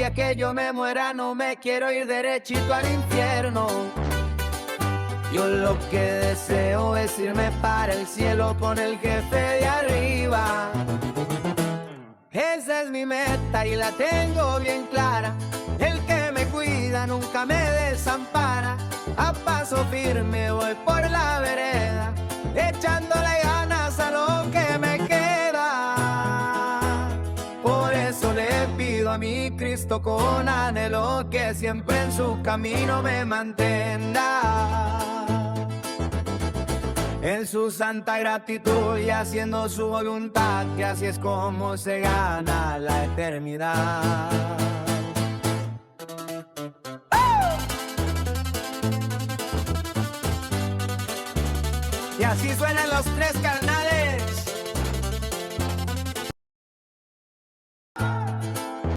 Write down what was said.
día que yo me muera no me quiero ir derechito al infierno. Yo lo que deseo es irme para el cielo con el jefe de arriba. Esa es mi meta y la tengo bien clara. El que me cuida nunca me desampara. A paso firme voy por la vereda, echándole ganas a lo que me queda. Por eso le pido a mi Cristo con anhelo que siempre en su camino me mantenga. En su santa gratitud y haciendo su voluntad, que así es como se gana la eternidad.